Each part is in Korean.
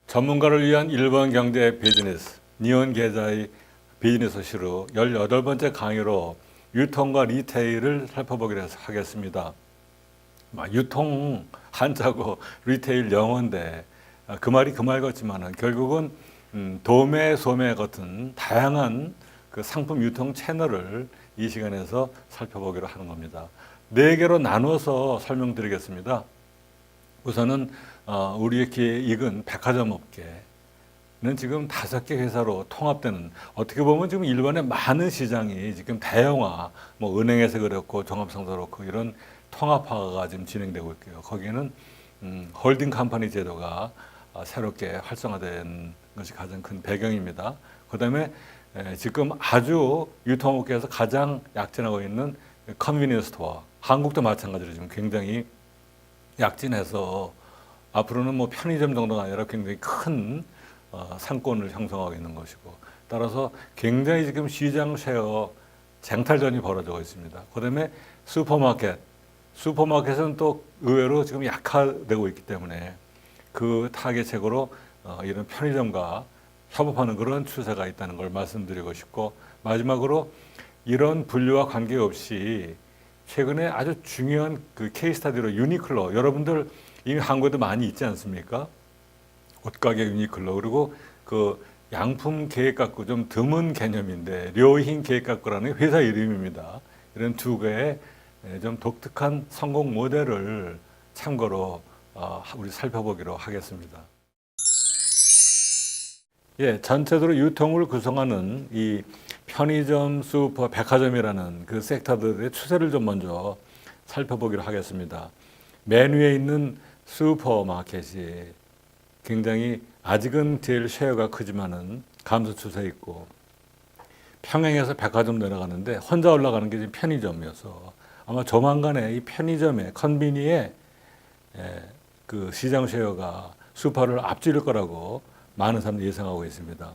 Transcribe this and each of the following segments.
전문가를 위한 일본 경제 비즈니스, 니혼 계좌의 비즈니스 시로 18번째 강의로 유통과 리테일을 살펴보기로 하겠습니다. 유통 한자고 리테일 영어인데 그 말이 그 말 같지만은 결국은 도매, 소매 같은 다양한 그 상품 유통 채널을 이 시간에서 살펴보기로 하는 겁니다. 4개로 나눠서 설명드리겠습니다. 우선은 우리의 기획은 백화점 업계는 지금 5개 회사로 통합되는, 어떻게 보면 지금 일본의 많은 시장이 지금 대형화, 뭐 은행에서 그렇고 종합상도 그렇고 이런 통합화가 지금 진행되고 있고요. 거기에는 홀딩 컴퍼니 제도가 새롭게 활성화된 것이 가장 큰 배경입니다. 그다음에 지금 아주 유통업계에서 가장 약진하고 있는 컨비니언스 스토어, 한국도 마찬가지로 지금 굉장히 약진해서 앞으로는 뭐 편의점 정도가 아니라 굉장히 큰 상권을 형성하고 있는 것이고, 따라서 굉장히 지금 시장 쉐어 쟁탈전이 벌어지고 있습니다. 그다음에 슈퍼마켓은 또 의외로 지금 약화되고 있기 때문에 그 타겟책으로 이런 편의점과 협업하는 그런 추세가 있다는 걸 말씀드리고 싶고, 마지막으로 이런 분류와 관계없이 최근에 아주 중요한 그 케이스 스터디로 유니클로, 여러분들 이미 한국에도 많이 있지 않습니까? 옷가게 유니클로, 그리고 그 양품 계획각구, 좀 드문 개념인데 료힌 계획각구라는 회사 이름입니다. 이런 2개의 좀 독특한 성공 모델을 참고로 우리 살펴보기로 하겠습니다. 전체적으로 유통을 구성하는 이 편의점, 슈퍼, 백화점이라는 그 섹터들의 추세를 좀 먼저 살펴보기로 하겠습니다. 맨 위에 있는 슈퍼마켓이 굉장히 아직은 제일 쉐어가 크지만은 감소 추세에 있고, 평행해서 백화점 내려가는데 혼자 올라가는 게 지금 편의점이어서 아마 조만간에 이 편의점의 컨비니의 그 시장 쉐어가 슈퍼를 앞지를 거라고 많은 사람들이 예상하고 있습니다.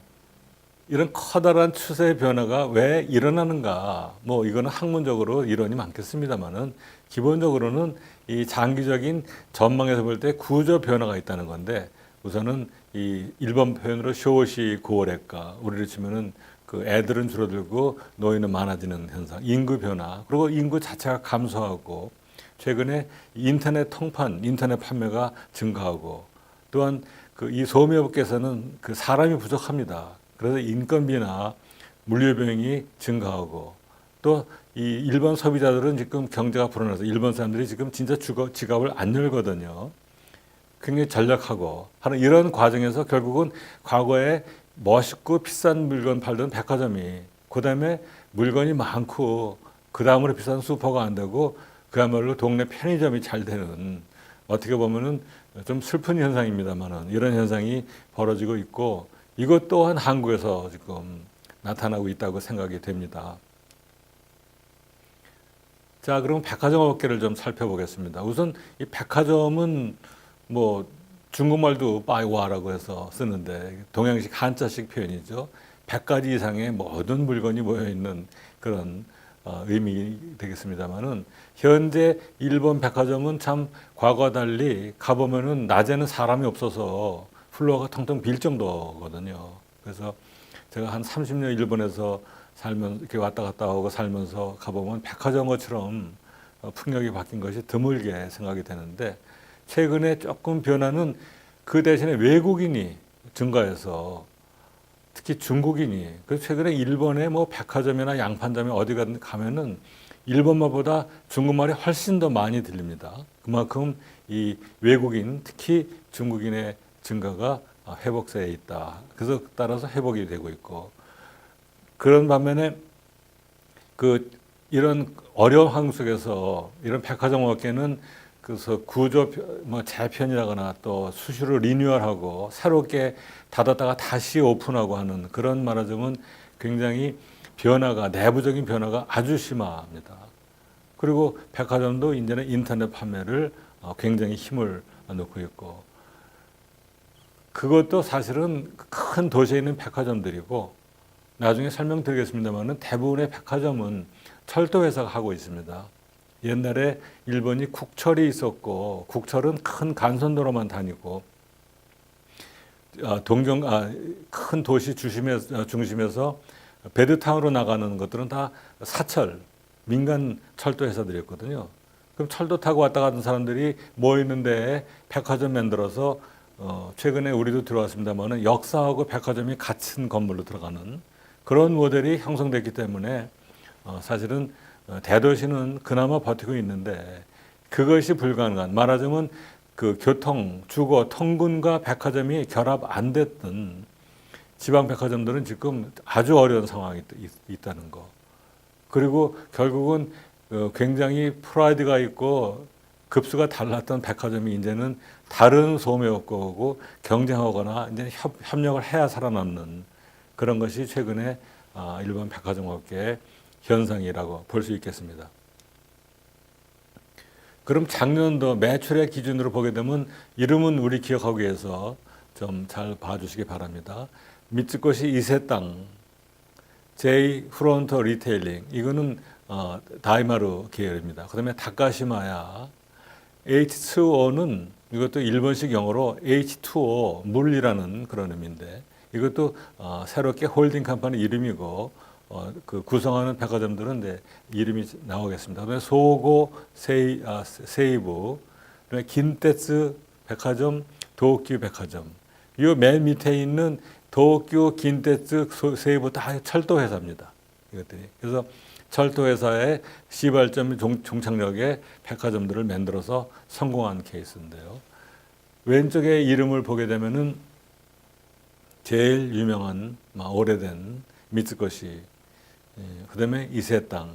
이런 커다란 추세 변화가 왜 일어나는가? 뭐 이거는 학문적으로 이론이 많겠습니다만은 기본적으로는 이 장기적인 전망에서 볼 때 구조 변화가 있다는 건데, 우선은 이 일본 표현으로 쇼시 고월액가, 우리로 치면은 그 애들은 줄어들고 노인은 많아지는 현상, 인구 변화, 그리고 인구 자체가 감소하고 최근에 인터넷 통판, 인터넷 판매가 증가하고, 또한 그 이 소매업계에서는 그 사람이 부족합니다. 그래서 인건비나 물류 비용이 증가하고, 또 이 일본 소비자들은 지금 경제가 불안해서 일본 사람들이 지금 진짜 지갑을 안 열거든요. 굉장히 전략하고 하는 이런 과정에서 결국은 과거에 멋있고 비싼 물건 팔던 백화점이 그다음에 물건이 많고 그 다음으로 비싼 슈퍼가 안 되고 그야말로 동네 편의점이 잘 되는, 어떻게 보면은 좀 슬픈 현상입니다만은 이런 현상이 벌어지고 있고, 이것 또한 한국에서 지금 나타나고 있다고 생각이 됩니다. 자, 그럼 백화점 업계를 좀 살펴보겠습니다. 우선 이 백화점은 뭐 중국말도 빠이와라고 해서 쓰는데 동양식 한자식 표현이죠. 100가지 이상의 모든 물건이 모여 있는 그런 의미 되겠습니다만은, 현재 일본 백화점은 참 과거와 달리 가보면은 낮에는 사람이 없어서 플로어가 텅텅 빌 정도거든요. 그래서 제가 한 30년 일본에서 살면 이렇게 왔다 갔다 하고 살면서 가보면 백화점처럼 풍경이 바뀐 것이 드물게 생각이 되는데, 최근에 조금 변화는 그 대신에 외국인이 증가해서 특히 중국인이, 그래서 최근에 일본의 뭐 백화점이나 양판점에 어디 가면은 일본말보다 중국말이 훨씬 더 많이 들립니다. 그만큼 이 외국인, 특히 중국인의 증가가 회복세에 있다. 그래서 따라서 회복이 되고 있고, 그런 반면에 그 이런 어려운 환경 속에서 이런 백화점 업계는 그래서 구조 뭐 재편이라거나 또 수시로 리뉴얼하고 새롭게 닫았다가 다시 오픈하고 하는 그런 말하자면 굉장히 변화가, 내부적인 변화가 아주 심합니다. 그리고 백화점도 이제는 인터넷 판매를 굉장히 힘을 넣고 있고, 그것도 사실은 큰 도시에 있는 백화점들이고, 나중에 설명드리겠습니다만은 대부분의 백화점은 철도 회사가 하고 있습니다. 옛날에 일본이 국철이 있었고, 국철은 큰 간선도로만 다니고 큰 도시 중심에서 베드타운으로 나가는 것들은 다 사철, 민간 철도 회사들이었거든요. 그럼 철도 타고 왔다 갔던 사람들이 모이는데 백화점 만들어서 최근에 우리도 들어왔습니다만은 역사하고 백화점이 같은 건물로 들어가는 그런 모델이 형성됐기 때문에 사실은 대도시는 그나마 버티고 있는데 그것이 불가능한 말하자면 그 교통, 주거, 통근과 백화점이 결합 안 됐던 지방 백화점들은 지금 아주 어려운 상황이 있다는 거. 그리고 결국은 굉장히 프라이드가 있고 급수가 달랐던 백화점이 이제는 다른 소매업고하고 경쟁하거나 이제 협력을 해야 살아남는 그런 것이 최근에 일본 백화점업계의 현상이라고 볼 수 있겠습니다. 그럼 작년도 매출의 기준으로 보게 되면 이름은 우리 기억하기 위해서 좀 잘 봐주시기 바랍니다. 미츠코시 이세땅, J 프론토 리테일링 이거는 다이마루 계열입니다. 그다음에 다카시마야, H2O는 이것도 일본식 영어로 H2O 물이라는 그런 의미인데 이것도 새롭게 홀딩 컴퍼니 이름이고 그 구성하는 백화점들은 이제 이름이 나오겠습니다. 그다음에 소고 세이부, 그다음에 긴테츠 백화점, 도쿄 백화점. 이 맨 밑에 있는 도쿄, 긴테츠, 세이부 다 철도 회사입니다. 이것들이. 그래서 철도 회사의 시발점 종착역에 백화점들을 만들어서 성공한 케이스인데요. 왼쪽에 이름을 보게 되면은 제일 유명한 오래된 미츠코시, 그다음에 이세땅,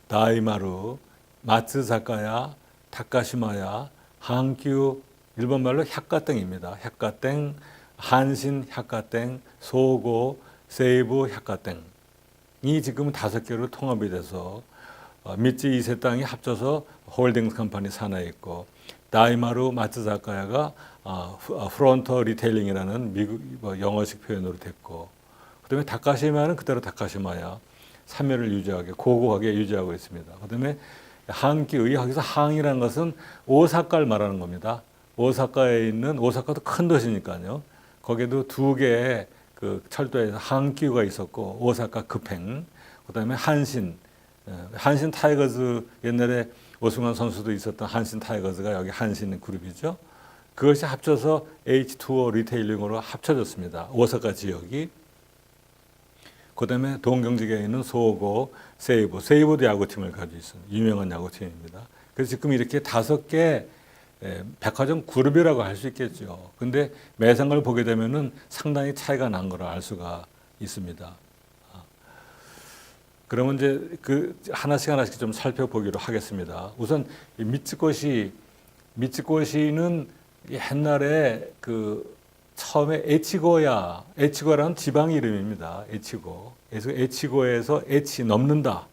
다이마루, 마츠자카야, 타카시마야, 한큐, 일본말로 百貨店입니다. 百貨店, 한신 百貨店, 소고, 세이부 百貨店. 이 지금 5개로 통합이 돼서 미츠 이세땅이 합쳐서 홀딩 컴퍼니 산하에 있고 다이마루 마츠자카야가 프론터 리테일링이라는 미국 영어식 표현으로 됐고 그다음에 다카시마는 그대로 다카시마야 3회를 유지하게 고고하게 유지하고 있습니다. 그다음에 한기의 여기서 항이라는 것은 오사카를 말하는 겁니다. 오사카에 있는 오사카도 큰 도시니까요. 거기에도 2개의 그 철도에서 한기가 있었고 오사카 급행, 그다음에 한신 타이거즈 옛날에 오승환 선수도 있었던 한신 타이거즈가 여기 한신 그룹이죠. 그것이 합쳐서 H2O 리테일링으로 합쳐졌습니다. 오사카 지역이. 그다음에 동경지역에 있는 소고, 세이부도 야구팀을 가지고 있습니다. 유명한 야구팀입니다. 그래서 지금 이렇게 5개 백화점 그룹이라고 할 수 있겠죠. 근데 매상을 보게 되면은 상당히 차이가 난 거를 알 수가 있습니다. 그러면 이제 그 하나씩 좀 살펴보기로 하겠습니다. 우선 미츠코시는 옛날에 그 처음에 에치고라는 지방 이름입니다. 에치고. 그래서 에치고에서 에치 넘는다.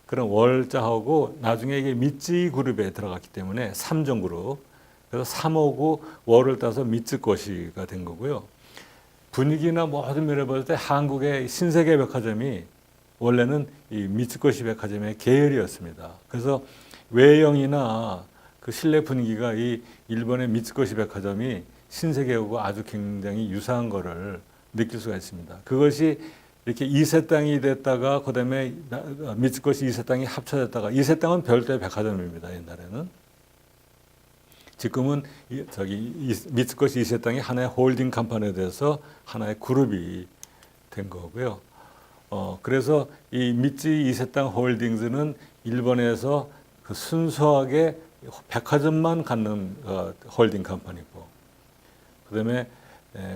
그런 월자하고 나중에 이게 미쯔이 그룹에 들어갔기 때문에 삼정 그룹. 그래서 3호고 월을 따서 미츠코시가 된 거고요. 분위기나 모든 면을 볼 때 한국의 신세계 백화점이 원래는 이 미츠코시 백화점의 계열이었습니다. 그래서 외형이나 그 실내 분위기가 이 일본의 미츠코시 백화점이 신세계하고 아주 굉장히 유사한 거를 느낄 수가 있습니다. 그것이 이렇게 이세땅이 됐다가 그다음에 미츠코시 이세땅이 합쳐졌다가 이세땅은 별도의 백화점입니다. 옛날에는. 지금은 미츠코시 이세땅이 하나의 홀딩 컴퍼니에 대해서 하나의 그룹이 된 거고요. 그래서 이 미쯔이 이세땅 홀딩스는 일본에서 그 순수하게 백화점만 갖는 홀딩 컴퍼니고 그다음에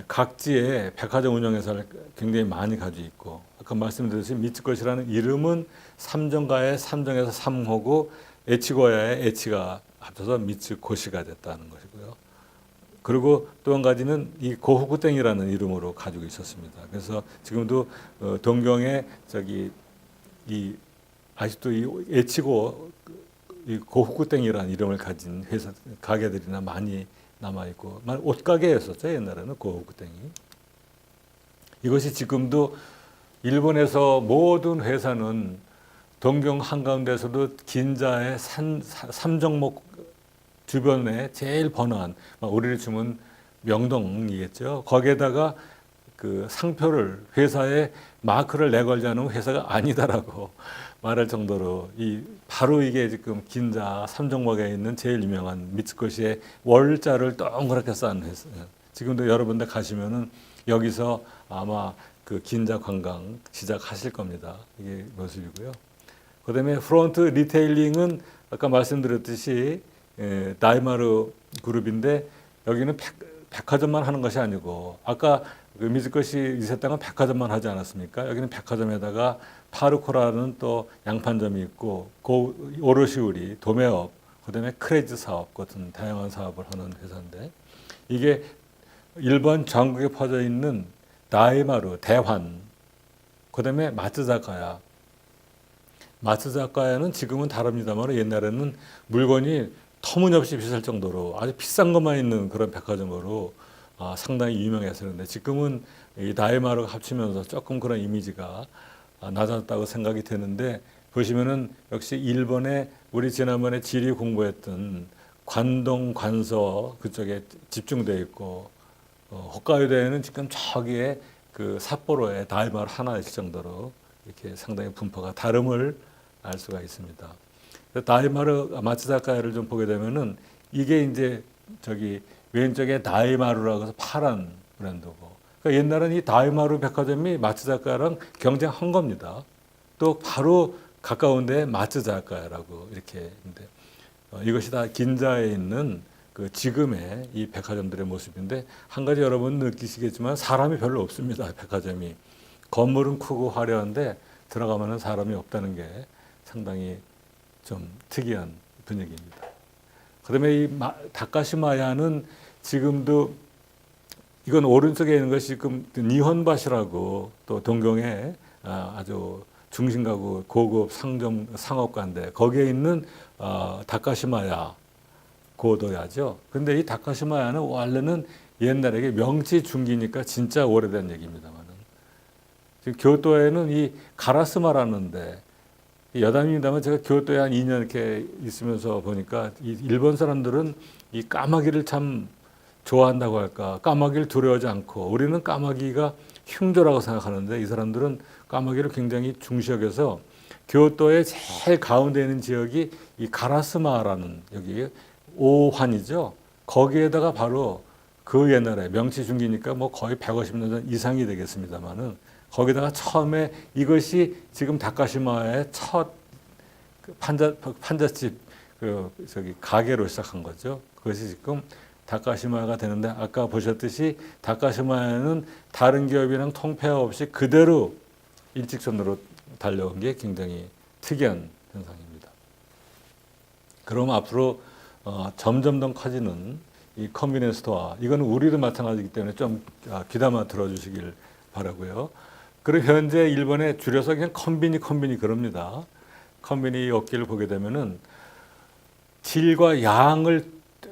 각지에 백화점 운영회사를 굉장히 많이 가지고 있고 아까 말씀드렸듯이 미츠코시라는 이름은 삼정가의 삼정에서 삼호고 에치고야의 에치가 합쳐서 미츠코시가 됐다는 것이고요. 그리고 또 한 가지는 이 고후쿠땡이라는 이름으로 가지고 있었습니다. 그래서 지금도 동경에 이 아직도 이 에치고 이 고후쿠땡이라는 이름을 가진 회사 가게들이나 많이 남아 있고, 옷가게였었죠 옛날에는 고후쿠땡이. 이것이 지금도 일본에서 모든 회사는 동경 한가운데서도 긴자의 삼정목 주변에 제일 번화한 우리를 치면 명동이겠죠. 거기에다가 그 상표를 회사에 마크를 내걸지 않으면 회사가 아니다라고 말할 정도로 바로 이게 지금 긴자 삼종목에 있는 제일 유명한 미츠코시의 월자를 동그랗게 쌓은 회사. 지금도 여러분들 가시면은 여기서 아마 그 긴자 관광 시작하실 겁니다. 이게 모습이고요. 그다음에 프론트 리테일링은 아까 말씀드렸듯이 다이마루 그룹인데 여기는 백화점만 하는 것이 아니고 아까 그 미즈코시 이세땅은 백화점만 하지 않았습니까? 여기는 백화점에다가 파르코라는 또 양판점이 있고 오로시우리, 도매업, 그다음에 크레지 사업 같은 다양한 사업을 하는 회사인데 이게 일본 전국에 퍼져 있는 다이마루, 대환, 그다음에 마츠자카야. 마츠자카야는 지금은 다릅니다만 옛날에는 물건이 터무니없이 비쌀 정도로 아주 비싼 것만 있는 그런 백화점으로 상당히 유명했었는데 지금은 이 다이마루가 합치면서 조금 그런 이미지가 낮아졌다고 생각이 되는데 보시면은 역시 일본에 우리 지난번에 지리 공부했던 관동, 관서 그쪽에 집중되어 있고 홋카이도에는 지금 저기에 그 삿포로에 다이마루 하나 있을 정도로 이렇게 상당히 분포가 다름을 알 수가 있습니다. 다이마루 마츠자카야를 좀 보게 되면은 이게 이제 저기 왼쪽에 다이마루라고 해서 파란 브랜드고 그러니까 옛날엔 이 다이마루 백화점이 마츠자카야랑 경쟁한 겁니다. 또 바로 가까운 데 마츠자카야라고 이렇게 있는데 이것이 다 긴자에 있는 그 지금의 이 백화점들의 모습인데 한 가지 여러분 느끼시겠지만 사람이 별로 없습니다. 백화점이 건물은 크고 화려한데 들어가면은 사람이 없다는 게 상당히 좀 특이한 분위기입니다. 그다음에 이 다카시마야는 지금도 이건 오른쪽에 있는 것이 지금 니혼바시라고 또 동경에 아주 중심가구 고급 상점 상업가인데 거기에 있는 다카시마야 고도야죠. 근데 이 다카시마야는 원래는 옛날에 명치 중기니까 진짜 오래된 얘기입니다만은 지금 교토에는 이 가라스마라는데 여담입니다만 제가 교토에 한 2년 이렇게 있으면서 보니까 이 일본 사람들은 이 까마귀를 참 좋아한다고 할까. 까마귀를 두려워하지 않고 우리는 까마귀가 흉조라고 생각하는데 이 사람들은 까마귀를 굉장히 중시여겨서 교토의 제일 가운데 있는 지역이 이 가라스마라는 여기 오환이죠. 거기에다가 바로 그 옛날에 명치 중기니까 뭐 거의 150년 전 이상이 되겠습니다만은 거기다가 처음에 이것이 지금 다카시마의 첫 판잣집 저기 가게로 시작한 거죠. 그것이 지금 다카시마야가 되는데 아까 보셨듯이 다카시마야는 다른 기업이랑 통폐합 없이 그대로 일직선으로 달려온 게 굉장히 특이한 현상입니다. 그럼 앞으로 점점 더 커지는 이 컨비니언스 스토어 이거는 우리도 마찬가지이기 때문에 좀 귀담아 들어주시길 바라고요. 그리고 현재 일본에 줄여서 그냥 컨비니 그럽니다. 컨비니 업계를 보게 되면은 질과 양을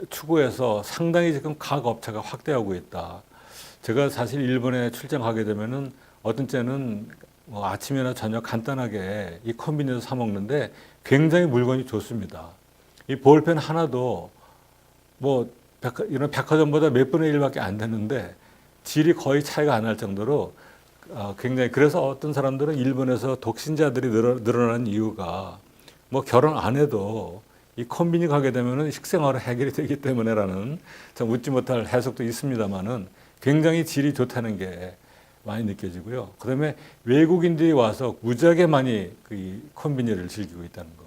추구해서 상당히 지금 각 업체가 확대하고 있다. 제가 사실 일본에 출장하게 되면은 어떤 때는 뭐 아침이나 저녁 간단하게 이 컨비니에서 사 먹는데 굉장히 물건이 좋습니다. 이 볼펜 하나도 뭐 이런 백화점보다 몇 분의 1밖에 안 되는데 질이 거의 차이가 안 날 정도로 굉장히 그래서 어떤 사람들은 일본에서 독신자들이 늘어나는 이유가 뭐 결혼 안 해도 이 콤비니 가게 되면은 식생활은 해결이 되기 때문에라는 참 웃지 못할 해석도 있습니다만은 굉장히 질이 좋다는 게 많이 느껴지고요. 그다음에 외국인들이 와서 무지하게 많이 그 콤비니를 즐기고 있다는 거.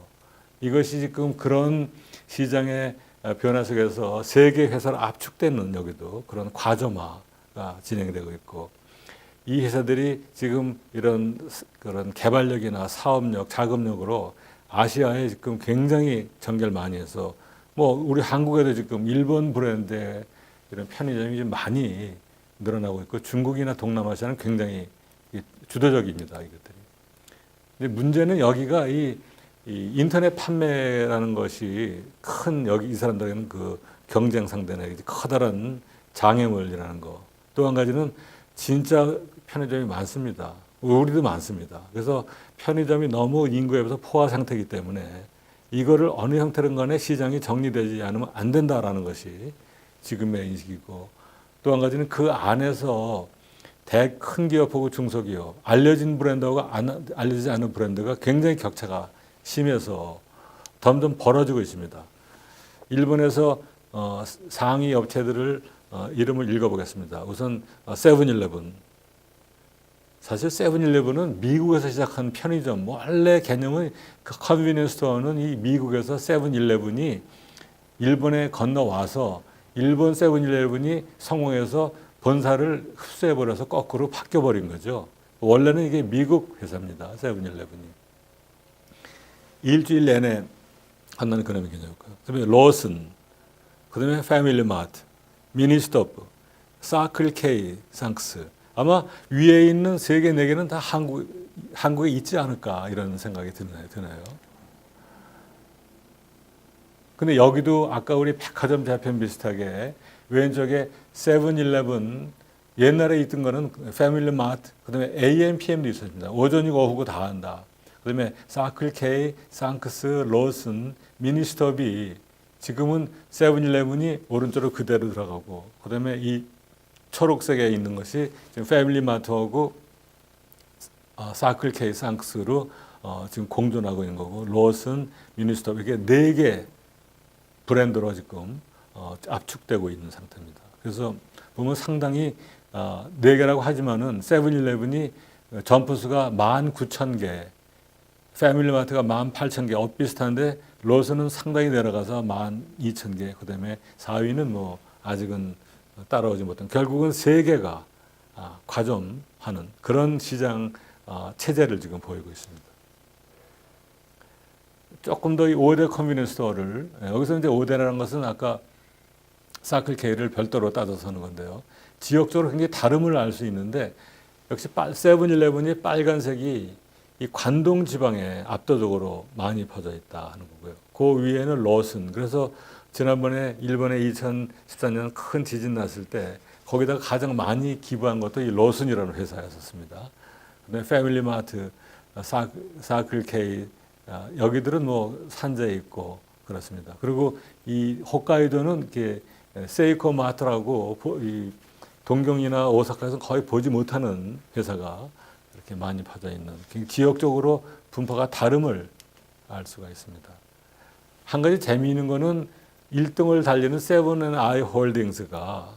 이것이 지금 그런 시장의 변화 속에서 세계 회사로 압축되는 여기도 그런 과점화가 진행되고 있고 이 회사들이 지금 이런 그런 개발력이나 사업력, 자금력으로 아시아에 지금 굉장히 전개를 많이 해서 뭐 우리 한국에도 지금 일본 브랜드의 이런 편의점이 좀 많이 늘어나고 있고 중국이나 동남아시아는 굉장히 주도적입니다. 이것들이. 근데 문제는 여기가 이 인터넷 판매라는 것이 큰 여기 이 사람들에게는 그 경쟁 상대나 커다란 장애물이라는 거. 또 한 가지는 진짜 편의점이 많습니다. 우리도 많습니다. 그래서 편의점이 너무 인구에 비해서 포화 상태이기 때문에 이거를 어느 형태든 간에 시장이 정리되지 않으면 안 된다라는 것이 지금의 인식이고 또 한 가지는 그 안에서 큰 기업하고 중소기업, 알려진 브랜드하고 알려지지 않은 브랜드가 굉장히 격차가 심해서 점점 벌어지고 있습니다. 일본에서 상위 업체들을 이름을 읽어보겠습니다. 우선 세븐일레븐. 사실 세븐일레븐은 미국에서 시작한 편의점, 원래 개념은 그 컨비니언스 스토어는 이 미국에서 세븐일레븐이 일본에 건너와서 일본 세븐일레븐이 성공해서 본사를 흡수해버려서 거꾸로 바뀌어버린 거죠. 원래는 이게 미국 회사입니다. 세븐일레븐이. 일주일 내내 한다는 그런 개념이고요. 그다음에 로슨, 그다음에 패밀리마트, 미니스토프, 사클 K, 상크스. 아마 위에 있는 3개, 4개는 다 한국에 있지 않을까 이런 생각이 드네요. 근데 여기도 아까 우리 백화점 재편 비슷하게 왼쪽에 세븐일레븐 옛날에 있던 거는 패밀리마트, 그다음에 AM, PM도 있었습니다. 오전이고 오후고 다 한다. 그다음에 사클 K, 상크스, 로슨, 미니스톱이 지금은 세븐일레븐이 오른쪽으로 그대로 들어가고, 그다음에 이 초록색에 있는 것이 지금 패밀리마트하고 사클 K, 상크스로 지금 공존하고 있는 거고, 로슨, 미니스톱 이게 4개 브랜드로 지금 압축되고 있는 상태입니다. 그래서 보면 상당히 4개라고 하지만은 세븐일레븐이 점포수가 19,000개, 패밀리마트가 18,000개, 엇비슷한데 로스는 상당히 내려가서 12,000개, 그 다음에 4위는 뭐 아직은 따라오지 못한, 결국은 3개가 과점하는 그런 시장 체제를 지금 보이고 있습니다. 조금 더 이 5대 컨비니언스 스토어를, 여기서 이제 5대라는 것은 아까 사클 K를 별도로 따져서 하는 건데요. 지역적으로 굉장히 다름을 알 수 있는데, 역시 세븐일레븐이 빨간색이 이 관동 지방에 압도적으로 많이 퍼져 있다 하는 거고요. 그 위에는 로슨. 그래서 지난번에 일본에 2014년 큰 지진 났을 때 거기다가 가장 많이 기부한 것도 이 로슨이라는 회사였었습니다. 그다음에 패밀리마트, 사클 K, 여기들은 뭐 산재에 있고 그렇습니다. 그리고 이 홋카이도는 이렇게 세이코 마트라고 이 동경이나 오사카에서 거의 보지 못하는 회사가 이렇게 많이 퍼져 있는, 지역적으로 분포가 다름을 알 수가 있습니다. 한 가지 재미있는 거는 1등을 달리는 세븐앤아이 홀딩스가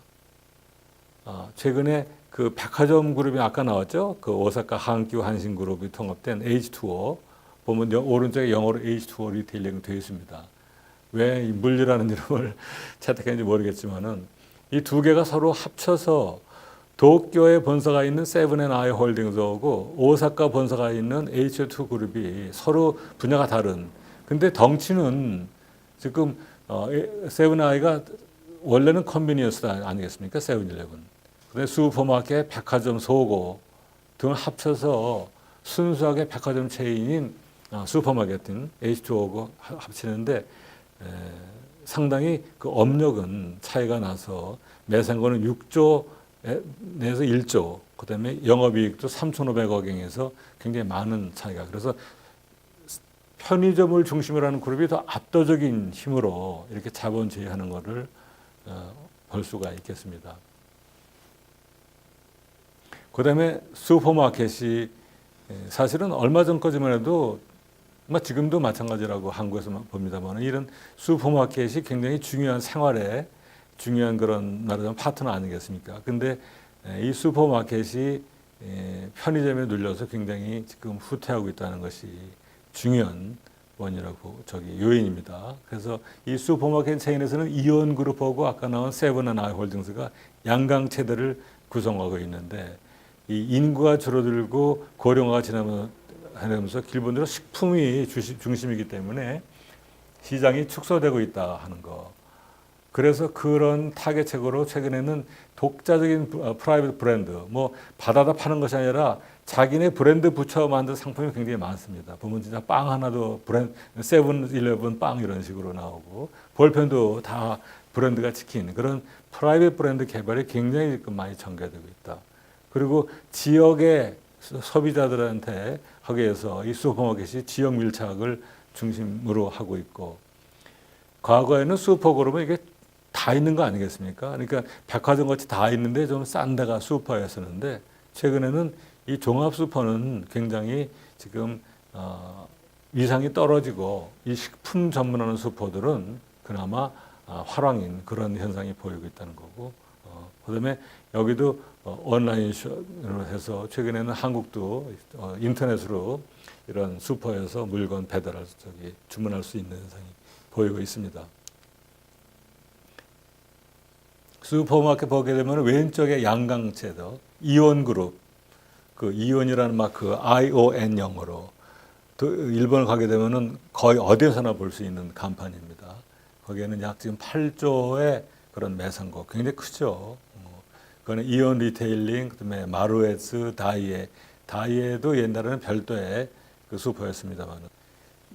최근에 그 백화점 그룹이 아까 나왔죠. 그 오사카 한큐 한신그룹이 통합된 H2O, 보면 오른쪽에 영어로 H2O 리테일링 되어 있습니다. 왜 이 물리라는 이름을 채택했는지 모르겠지만은 이 2개가 서로 합쳐서 도쿄에 본사가 있는 세븐앤아이 홀딩스하고 오사카 본사가 있는 H2 그룹이 서로 분야가 다른. 근데 덩치는 지금 세븐아이가 원래는 컨비니언스 아니겠습니까? 세븐일레븐. 근데 슈퍼마켓, 백화점, 소고 등을 합쳐서 순수하게 백화점 체인인 슈퍼마켓인 H2O고 합치는데 상당히 그 업력은 차이가 나서 매상고는 6조 내에서 1조, 그다음에 영업이익도 3,500억엔에서 굉장히 많은 차이가. 그래서 편의점을 중심으로 하는 그룹이 더 압도적인 힘으로 이렇게 자본 제휴하는 것을 볼 수가 있겠습니다. 그다음에 슈퍼마켓이 사실은 얼마 전까지만 해도 지금도 마찬가지라고 한국에서 봅니다만, 이런 슈퍼마켓이 굉장히 중요한 생활에 중요한 그런 말하자면 파트너 아니겠습니까? 근데 이 슈퍼마켓이 편의점에 눌려서 굉장히 지금 후퇴하고 있다는 것이 중요한 원이라고 요인입니다. 그래서 이 슈퍼마켓 체인에서는 이온그룹하고 아까 나온 세븐앤아이 홀딩스가 양강 체대를 구성하고 있는데, 이 인구가 줄어들고 고령화가 지나면서 기본적으로 식품이 중심이기 때문에 시장이 축소되고 있다 하는 거. 그래서 그런 타겟책으로 최근에는 독자적인 프라이빗 브랜드, 뭐 받아다 파는 것이 아니라 자기네 브랜드 붙여 만든 상품이 굉장히 많습니다. 보면 진짜 빵 하나도 세븐일레븐 빵 이런 식으로 나오고, 볼펜도 다 브랜드가 찍힌 그런 프라이빗 브랜드 개발이 굉장히 많이 전개되고 있다. 그리고 지역의 소비자들한테 하기 위해서 이 슈퍼마켓이 지역 밀착을 중심으로 하고 있고, 과거에는 슈퍼그룹은 이게 다 있는 거 아니겠습니까? 그러니까 백화점 같이 다 있는데 좀 싼 데가 슈퍼였었는데 최근에는 이 종합 슈퍼는 굉장히 지금 위상이 떨어지고 이 식품 전문하는 슈퍼들은 그나마 화랑인 그런 현상이 보이고 있다는 거고 그다음에 여기도 온라인으로 해서 최근에는 한국도 인터넷으로 이런 슈퍼에서 물건 배달할 주문할 수 있는 현상이 보이고 있습니다. 슈퍼마켓 보게 되면 왼쪽에 양강채도 이온그룹 그 이온이라는 마크 ION 영어로 일본을 가게 되면은 거의 어디서나 볼 수 있는 간판입니다. 거기에는 약 지금 8조의 그런 매상고 굉장히 크죠. 그거는 이온 리테일링, 그다음에 마루에츠, 다이에도 옛날에는 별도의 그 슈퍼였습니다만,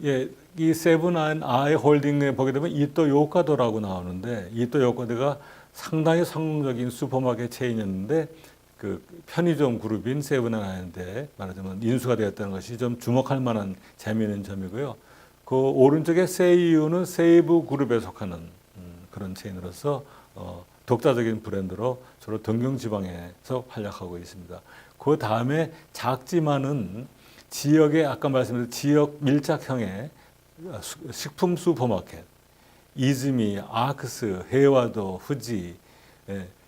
예, 이 세븐 아이 홀딩에 보게 되면 이토 요카도라고 나오는데 이토 요카도가 상당히 성공적인 슈퍼마켓 체인이었는데 그 편의점 그룹인 세븐아이한테 말하자면 인수가 되었다는 것이 좀 주목할 만한 재미있는 점이고요. 그 오른쪽에 세이유는 세이브 그룹에 속하는 그런 체인으로서 독자적인 브랜드로 주로 동경 지방에서 활약하고 있습니다. 그 다음에 작지만은 지역의 아까 말씀드린 지역 밀착형의 식품 슈퍼마켓, 이즈미, 아크스, 해와도, 후지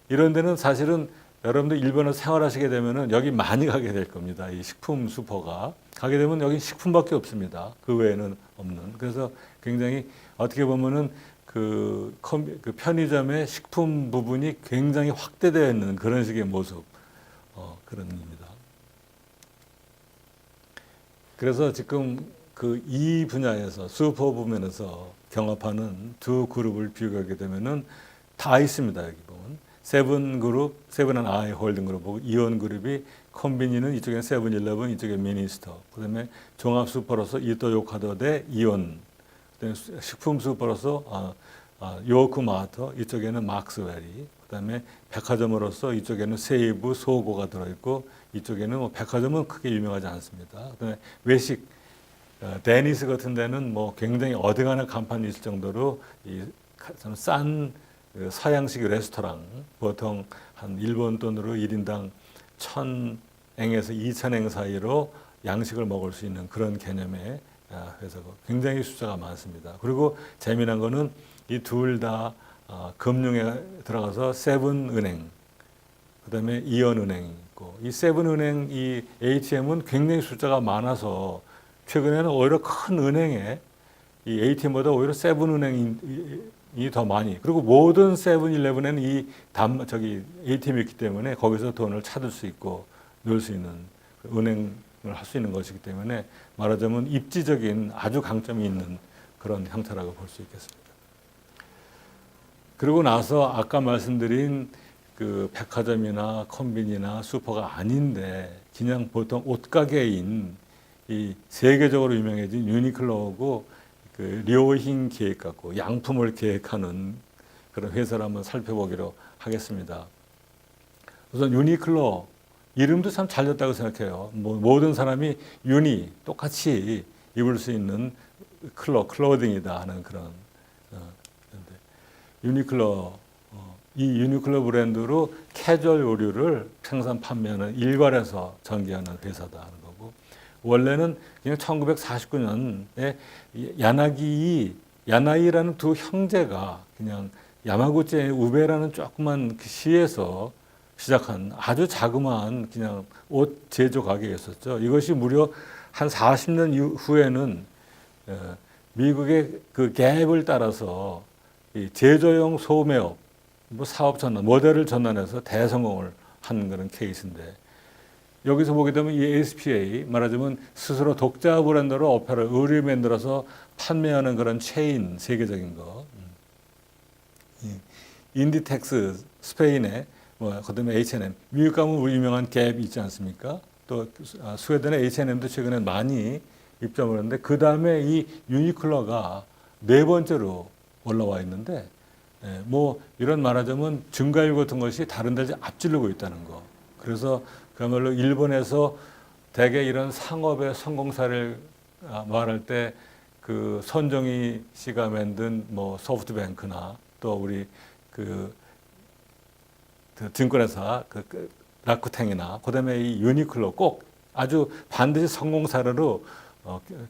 이런 데는 사실은 여러분들 일본에 생활하시게 되면은 여기 많이 가게 될 겁니다. 이 식품 슈퍼가 가게 되면 여기 식품밖에 없습니다. 그 외에는 없는. 그래서 굉장히 어떻게 보면은 그 편의점의 식품 부분이 굉장히 확대되어 있는 그런 식의 모습 그런 겁니다. 그래서 지금 그 이 분야에서 슈퍼 부분에서 경합하는 두 그룹을 비교하게 되면은 다 있습니다. 여기 보면 세븐 그룹, 세븐앤아이 홀딩 그룹, 이온 그룹이 콤비니는 이쪽에 세븐일레븐, 이쪽에 미니스터, 그다음에 종합 슈퍼로서 이토 요카도 대 이온, 그다음에 식품 슈퍼로서 요크마트, 이쪽에는 막스웰이, 그다음에 백화점으로서 이쪽에는 세이브, 소고가 들어있고 이쪽에는 뭐 백화점은 크게 유명하지 않습니다. 그다음에 외식, 데니스 같은 데는 뭐 굉장히 어디가나 간판이 있을 정도로 싼 서양식 레스토랑 보통 한 일본 돈으로 1인당 1,000엔에서 2,000엔 사이로 양식을 먹을 수 있는 그런 개념의 회사고 굉장히 숫자가 많습니다. 그리고 재미난 거는 이 둘 다 금융에 들어가서 세븐은행, 그다음에 이온은행이 있고 이 세븐은행 이 ATM은 굉장히 숫자가 많아서 최근에는 오히려 큰 은행에 이 ATM보다 오히려 세븐은행이 더 많이 그리고 모든 세븐일레븐에는 이 ATM이 있기 때문에 거기서 돈을 찾을 수 있고 넣을 수 있는 은행을 할 수 있는 것이기 때문에 말하자면 입지적인 아주 강점이 있는 그런 형태라고 볼 수 있겠습니다. 그리고 나서 아까 말씀드린 그 백화점이나 콤비니나 슈퍼가 아닌데 그냥 보통 옷가게인 이 세계적으로 유명해진 유니클로하고 그 료힝 계획 갖고 양품을 계획하는 그런 회사를 한번 살펴보기로 하겠습니다. 우선 유니클로 이름도 참 잘 졌다고 생각해요. 모든 사람이 똑같이 입을 수 있는 클로딩이다 하는 그런 유니클로 이 유니클로 브랜드로 캐주얼 의류를 생산 판매하는 일괄해서 전개하는 회사다 하는 거고 원래는 그냥 1949년에 야나이라는 두 형제가 그냥 야마구치의 우베라는 조그만 그 시에서 시작한 아주 자그마한 그냥 옷 제조 가게였었죠. 이것이 무려 한 40년 후에는 미국의 그 갭을 따라서 이 제조용 소매업 사업 전환, 모델을 전환해서 대성공을 한 그런 케이스인데 여기서 보게 되면 이 SPA 말하자면 스스로 독자 브랜드로 어패럴, 의류 만들어서 판매하는 그런 체인 세계적인 거. 인디텍스 스페인에 그다음에 H&M 미국 가면 우리 유명한 갭 있지 않습니까? 또 스웨덴의 H&M도 최근에 많이 입점을 했는데 그 다음에 이 유니클로가 네 번째로 올라와 있는데 뭐 이런 말하자면 증가율 같은 것이 다른 데 앞지르고 있다는 거. 그래서 그야말로 일본에서 대개 이런 상업의 성공사를 말할 때 그 손정희 씨가 만든 뭐 소프트뱅크나 또 우리 그 증권회사 라쿠텐이나 그다음에 이 유니클로 꼭 아주 반드시 성공 사례로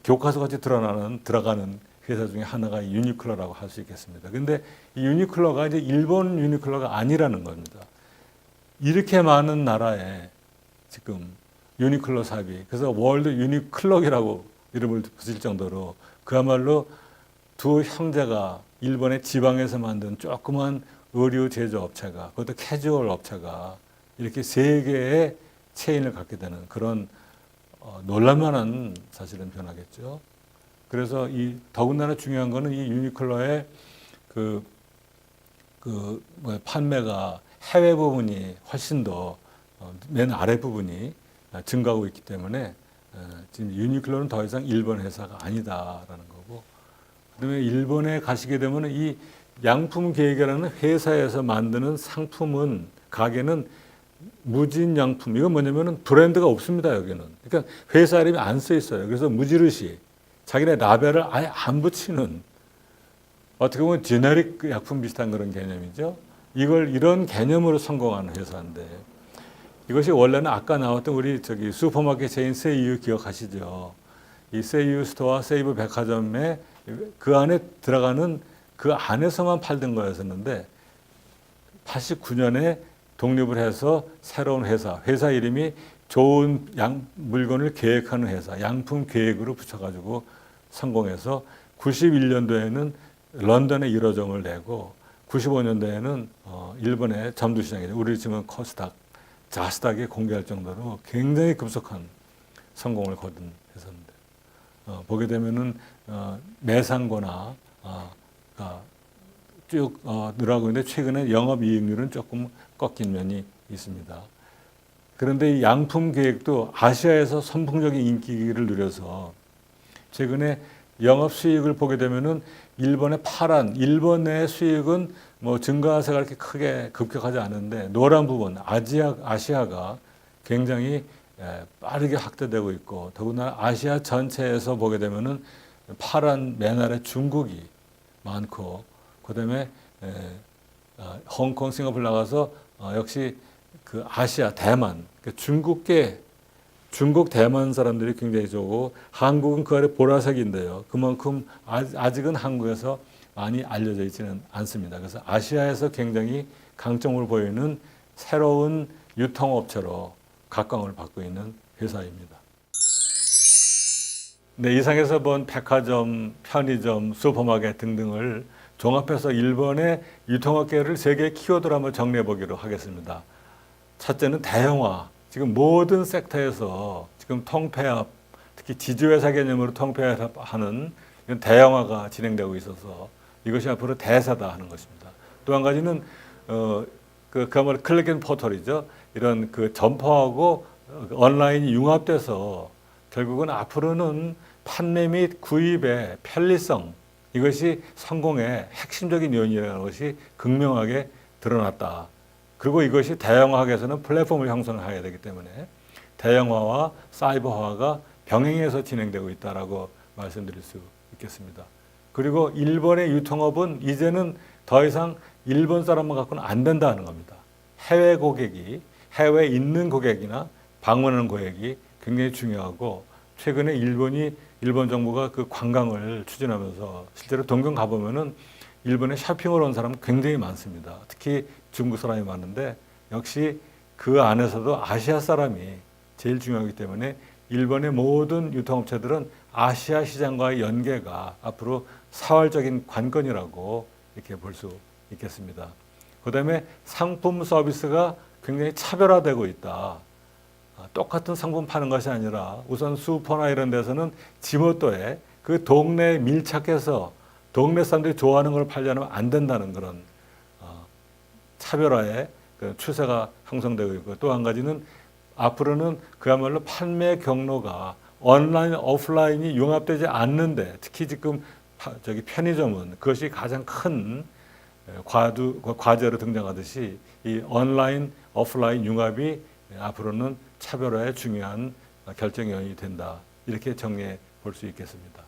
교과서 같이 들어가는 회사 중에 하나가 이 유니클로라고 할 수 있겠습니다. 근데 이 유니클로가 이제 일본 유니클로가 아니라는 겁니다. 이렇게 많은 나라에 지금 유니클로 사업이, 그래서 월드 유니클럭이라고 이름을 붙일 정도로 그야말로 두 형제가 일본의 지방에서 만든 조그만 의류 제조업체가, 그것도 캐주얼 업체가 이렇게 세 개의 체인을 갖게 되는 그런 놀랄만한 사실은 변화겠죠. 그래서 이 더군다나 중요한 거는 이 유니클로의 판매가 해외 부분이 훨씬 더 맨 아래 부분이 증가하고 있기 때문에 지금 유니클로는 더 이상 일본 회사가 아니다라는 거고, 그다음에 일본에 가시게 되면 이 양품 계획이라는 회사에서 만드는 상품은, 가게는 무진 양품, 이건 뭐냐면은 브랜드가 없습니다, 여기는. 그러니까 회사 이름이 안 써 있어요. 그래서 무지르시, 자기네 라벨을 아예 안 붙이는, 어떻게 보면 제네릭 약품 비슷한 그런 개념이죠. 이런 개념으로 성공하는 회사인데, 이것이 원래는 아까 나왔던 우리 슈퍼마켓 체인 세이유 기억하시죠? 이 세이유 스토어와 세이브 백화점에 그 안에 들어가는 그 안에서만 팔던 거였었는데 89년에 독립을 해서 새로운 회사 이름이 좋은 물건을 계획하는 회사, 양품 계획으로 붙여가지고 성공해서 91년도에는 런던에 1호점을 내고 95년도에는 일본의 점주시장에 우리 지금 코스닥, 자스닥에 공개할 정도로 굉장히 급속한 성공을 거둔 회사인데, 보게 되면은 매상고나 쭉 늘어가고 있는데 최근에 영업이익률은 조금 꺾인 면이 있습니다. 그런데 이 양품 계획도 아시아에서 선풍적인 인기를 누려서 최근에 영업 수익을 보게 되면은 일본의 일본 내 수익은 뭐 증가세가 이렇게 크게 급격하지 않은데 노란 부분 아시아가 굉장히 빠르게 확대되고 있고, 더군다나 아시아 전체에서 보게 되면은 파란 맨 아래 중국이 많고, 그다음에 홍콩, 싱가포르 나가서 역시 그 아시아 대만, 중국 대만 사람들이 굉장히 좋고, 한국은 그 아래 보라색인데요. 그만큼 아직은 한국에서 많이 알려져 있지는 않습니다. 그래서 아시아에서 굉장히 강점을 보이는 새로운 유통업체로 각광을 받고 있는 회사입니다. 네, 이상에서 본 백화점, 편의점, 슈퍼마켓 등등을 종합해서 일본의 유통업계를 세 개의 키워드로 한번 정리해 보기로 하겠습니다. 첫째는 대형화. 지금 모든 섹터에서 지금 통폐합, 특히 지주회사 개념으로 통폐합하는 이런 대형화가 진행되고 있어서 이것이 앞으로 대세다 하는 것입니다. 또 한 가지는 그야말로 클릭 앤 포털이죠. 이런 점포하고 온라인이 융합돼서 결국은 앞으로는 판매 및 구입의 편리성, 이것이 성공의 핵심적인 요인이라는 것이 극명하게 드러났다. 그리고 이것이 대형화하기 위해서는 플랫폼을 형성해야 되기 때문에 대형화와 사이버화가 병행해서 진행되고 있다라고 말씀드릴 수 있겠습니다. 그리고 일본의 유통업은 이제는 더 이상 일본 사람만 갖고는 안 된다는 겁니다. 해외에 있는 고객이나 방문하는 고객이 굉장히 중요하고, 최근에 일본 정부가 그 관광을 추진하면서 실제로 동경 가보면은 일본에 쇼핑을 온 사람은 굉장히 많습니다. 특히 중국 사람이 많은데, 역시 그 안에서도 아시아 사람이 제일 중요하기 때문에 일본의 모든 유통업체들은 아시아 시장과의 연계가 앞으로 사활적인 관건이라고 이렇게 볼 수 있겠습니다. 그다음에 상품 서비스가 굉장히 차별화되고 있다. 똑같은 상품 파는 것이 아니라 우선 슈퍼나 이런 데서는 지모토에 그 동네에 밀착해서 동네 사람들이 좋아하는 걸 팔려면 안 된다는 그런 차별화의 그 추세가 형성되고 있고, 또 한 가지는 앞으로는 그야말로 판매 경로가 온라인, 오프라인이 융합되지 않는데, 특히 지금 편의점은 그것이 가장 큰 과제로 등장하듯이 이 온라인, 오프라인 융합이 앞으로는 차별화의 중요한 결정 요인이 된다. 이렇게 정리해 볼 수 있겠습니다.